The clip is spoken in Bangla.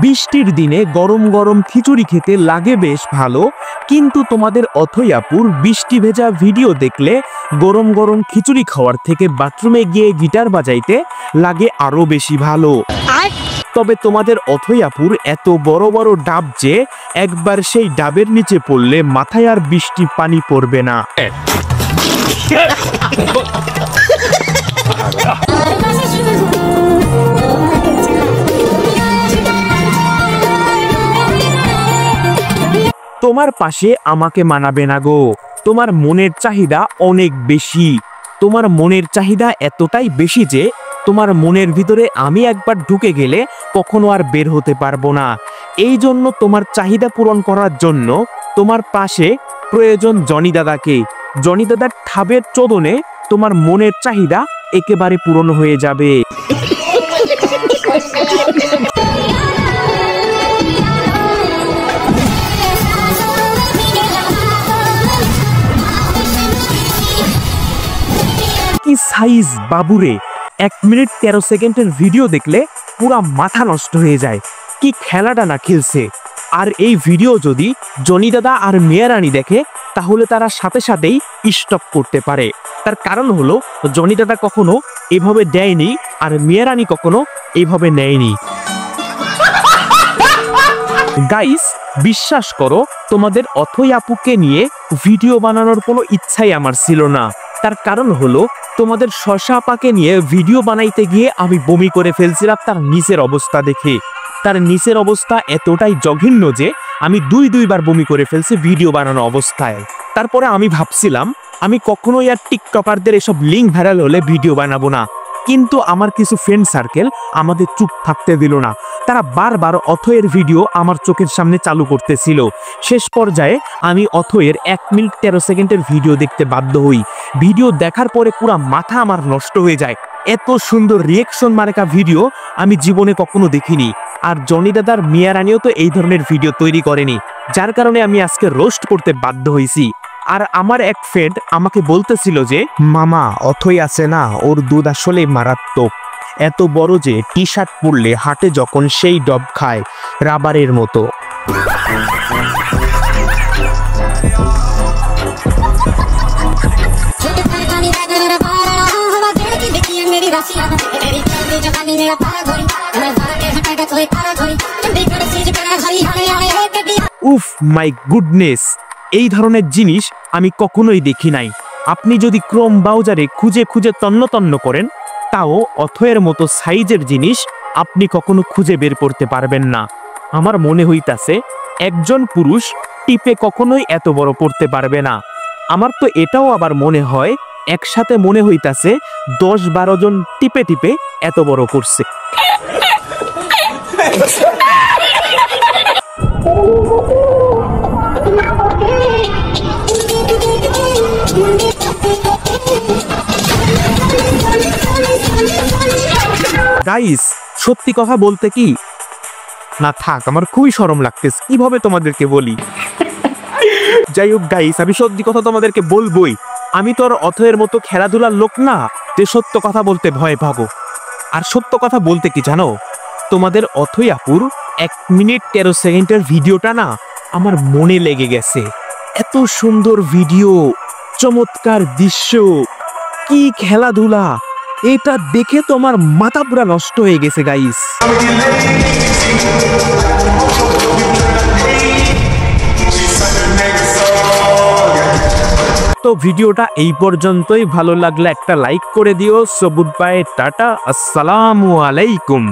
বৃষ্টির দিনে গরম গরম খিচুড়ি খেতে লাগে বেশ ভালো, কিন্তু তোমাদের অথৈ আপুর বৃষ্টি ভেজা ভিডিও দেখলে গরম গরম খিচুড়ি খাওয়ার থেকে বাথরুমে গিয়ে গিটার বাজাইতে লাগে আরো বেশি ভালো। তবে তোমাদের অথৈ আপুর এত বড় বড় ডাব যে একবার সেই ডাবের নিচে পড়লে মাথায় আর বৃষ্টির পানি পড়বে না। তোমার পাশে আমাকে মানাবে না গো, তোমার মনের চাহিদা অনেক বেশি। তোমার মনের চাহিদা এতটাই বেশি যে তোমার মনের ভিতরে আমি একবার ঢুকে গেলে কখনো আর বের হতে পারবো না। এই জন্য তোমার চাহিদা পূরণ করার জন্য তোমার পাশে প্রয়োজন জনি দাদাকে। জনি দাদার ঠাবের চোদনে তোমার মনের চাহিদা একেবারে পূরণ হয়ে যাবে। কি সাইজ বাবুরে, 1 মিনিট 13 সেকেন্ডের ভিডিও দেখলে পুরা মাথা নষ্ট হয়ে যায়। কি খেলাটা না খেলছে। আর এই ভিডিও যদি জনি দাদা আর মেয়া রানী দেখে তাহলে তারা সাথে সাথেই স্টপ করতে পারে। তার কারণ হলো জনি দাদা কখনো এভাবে দেয়নি আর মেয়া রানী কখনো এইভাবে নেয়নি। গাইস, বিশ্বাস করো তোমাদের অথৈ আপুকে নিয়ে ভিডিও বানানোর কোনো ইচ্ছাই আমার ছিল না। তার কারণ হলো তোমাদের শশা আপাকে নিয়ে ভিডিও বানাইতে গিয়ে আমি বমি করে ফেলছিলাম তার নিচের অবস্থা দেখে। তার নিচের অবস্থা এতটাই জঘন্য যে আমি দুইবার বমি করে ফেলছি ভিডিও বানানো অবস্থায়। তারপরে আমি ভাবছিলাম আমি কখনোই আর টিকটকারদের এসব লিঙ্ক ভাইরাল হলে ভিডিও বানাবো না, কিন্তু আমার কিছু ফ্রেন্ড সার্কেল আমাদের চুপ থাকতে দিল না। তারা বারবার অথৈয়ের ভিডিও আমার চোখের সামনে চালু করতেছিল। শেষ পর্যায়ে আমি অথৈয়ের 1 মিনিট 13 সেকেন্ডের ভিডিও দেখতে বাধ্য হই। ভিডিও দেখার পরে পুরো মাথা আমার নষ্ট হয়ে যায়। এত সুন্দর রিয়েকশন মার্কা ভিডিও আমি জীবনে কখনো দেখিনি। আর জনি দাদার মেয়া রানীও তো এই ধরনের ভিডিও তৈরি করেনি, যার কারণে আমি আজকে রোস্ট করতে বাধ্য হয়েছি। আর আমার এক ফ্রেন্ড আমাকে বলতেছিল যে মামা অথৈ আছে না, ওর দুধ আসলে মারাত্মক, এত বড় যে টি শার্ট পরলে হাটে যখন সেই ডব খায় রাবারের মতো। উফ মাই গুডনেস, এই ধরনের জিনিস আমি কখনোই দেখি নাই। আপনি যদি ক্রোম ব্রাউজারে খুঁজে খুঁজে তন্ন তন্ন করেন তাও অথৈয়ের মতো সাইজের জিনিস আপনি কখনো খুঁজে বের করতে পারবেন না। আমার মনে হইতাছে একজন পুরুষ টিপে কখনোই এত বড় করতে পারবে না। আমার তো এটাও আবার মনে হয় একসাথে মনে হইতাছে 10-12 জন টিপে টিপে এত বড় করছে। গাইস, সত্যি কথা বলতে কি না, থাক, আমার খুবই শরম লাগতেছে কিভাবে তোমাদেরকে বলি। যাই হোক গাইস, আমি সত্যি কথা তোমাদেরকে বলবোই। আমি তো আর অথৈয়ের মতো খেলাধুলার লোক না যে সত্য কথা বলতে ভয় পাবো। আর সত্য কথা বলতে কি জানো, তোমাদের অথৈ আপুর 1 মিনিট 13 সেকেন্ডের ভিডিওটা না আমার মনে লেগে গেছে। এত সুন্দর ভিডিও, চমৎকার দৃশ্য, কি খেলাধুলা, এটা দেখে তো আমার মাথা পুরা নষ্ট হয়ে গেছে গাইস। তো ভিডিওটা এই পর্যন্তই। ভালো লাগলে একটা লাইক করে দিও। সবুজ বাই, টাটা, আসসালামু আলাইকুম।